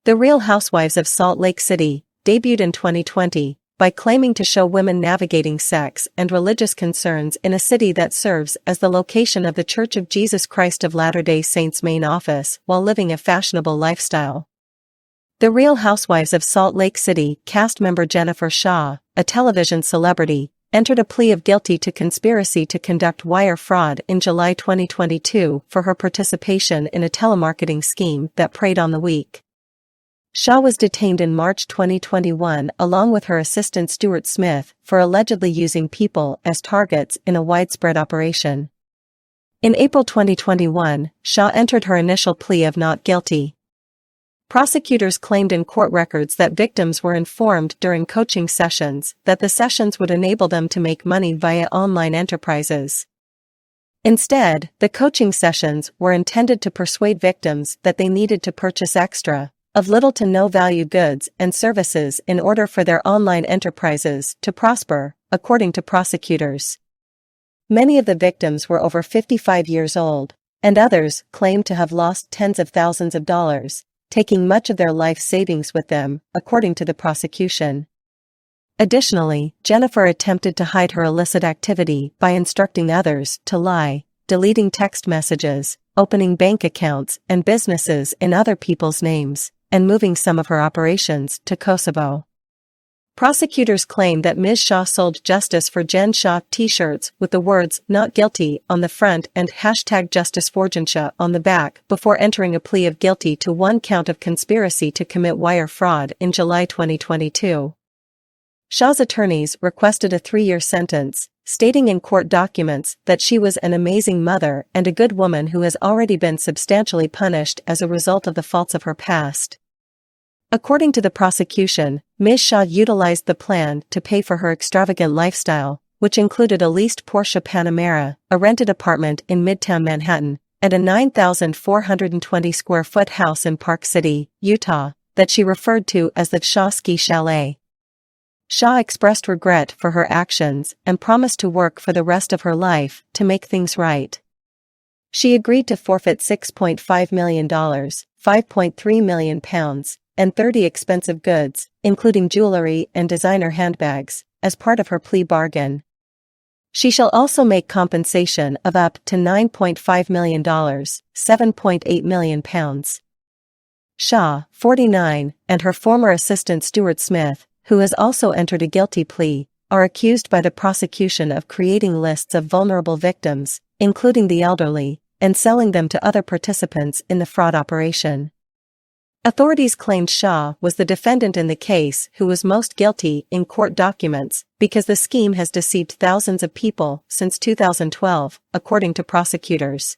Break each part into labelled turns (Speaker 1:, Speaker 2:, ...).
Speaker 1: The Real Housewives of Salt Lake City debuted in 2020 by claiming to show women navigating sex and religious concerns in a city that serves as the location of the Church of Jesus Christ of Latter-day Saints' main office while living a fashionable lifestyle. The Real Housewives of Salt Lake City cast member Jennifer Shah, a television celebrity, entered a plea of guilty to conspiracy to conduct wire fraud in July 2022 for her participation in a telemarketing scheme that preyed on the weak. Shah was detained in March 2021 along with her assistant Stuart Smith for allegedly using people as targets in a widespread operation. In April 2021, Shah entered her initial plea of not guilty. Prosecutors claimed in court records that victims were informed during coaching sessions that the sessions would enable them to make money via online enterprises. Instead, the coaching sessions were intended to persuade victims that they needed to purchase extra, of little to no value goods and services in order for their online enterprises to prosper, according to prosecutors. Many of the victims were over 55 years old, and others claimed to have lost tens of thousands of dollars, taking much of their life savings with them, according to the prosecution. Additionally, Jennifer attempted to hide her illicit activity by instructing others to lie, deleting text messages, opening bank accounts and businesses in other people's names, and moving some of her operations to Kosovo. Prosecutors claim that Ms. Shah sold Justice for Jen Shah t-shirts with the words "Not Guilty" on the front and #Justice for Jen Shah on the back before entering a plea of guilty to one count of conspiracy to commit wire fraud in July 2022. Shah's attorneys requested a 3-year sentence, stating in court documents that she was an amazing mother and a good woman who has already been substantially punished as a result of the faults of her past. According to the prosecution, Ms. Shah utilized the plan to pay for her extravagant lifestyle, which included a leased Porsche Panamera, a rented apartment in Midtown Manhattan, and a 9,420 square foot house in Park City, Utah, that she referred to as the Shah Ski Chalet. Shah expressed regret for her actions and promised to work for the rest of her life to make things right. She agreed to forfeit $6.5 million, £5.3 million, and 30 expensive goods, including jewelry and designer handbags, as part of her plea bargain. She shall also make compensation of up to $9.5 million, £7.8 million. Shah, 49, and her former assistant Stuart Smith, who has also entered a guilty plea, are accused by the prosecution of creating lists of vulnerable victims, including the elderly, and selling them to other participants in the fraud operation. Authorities claimed Shah was the defendant in the case who was most guilty in court documents because the scheme has deceived thousands of people since 2012, according to prosecutors.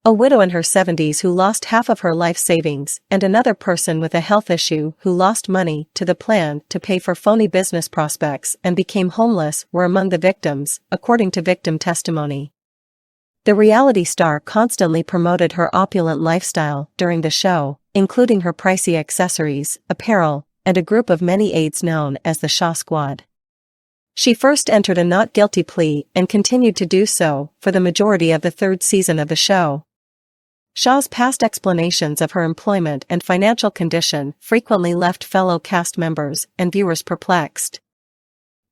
Speaker 1: A widow in her 70s who lost half of her life savings and another person with a health issue who lost money to the plan to pay for phony business prospects and became homeless were among the victims, according to victim testimony. The reality star constantly promoted her opulent lifestyle during the show, including her pricey accessories, apparel, and a group of many aides known as the Shah Squad. She first entered a not guilty plea and continued to do so for the majority of the 3rd season of the show. Shah's past explanations of her employment and financial condition frequently left fellow cast members and viewers perplexed.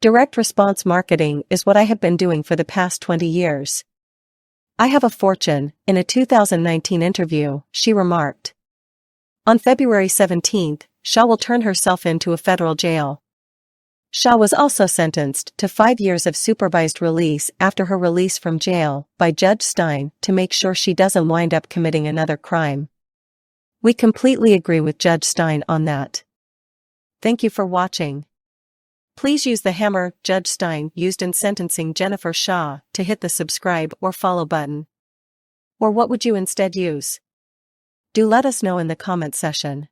Speaker 1: Direct response marketing is what I have been doing for the past 20 years. I have a fortune, in a 2019 interview, she remarked. On February 17, Shah will turn herself into a federal jail. Shah was also sentenced to 5 years of supervised release after her release from jail by Judge Stein to make sure she doesn't wind up committing another crime. We completely agree with Judge Stein on that. Thank you for watching. Please use the hammer Judge Stein used in sentencing Jennifer Shah to hit the subscribe or follow button. Or what would you instead use? Do let us know in the comment section.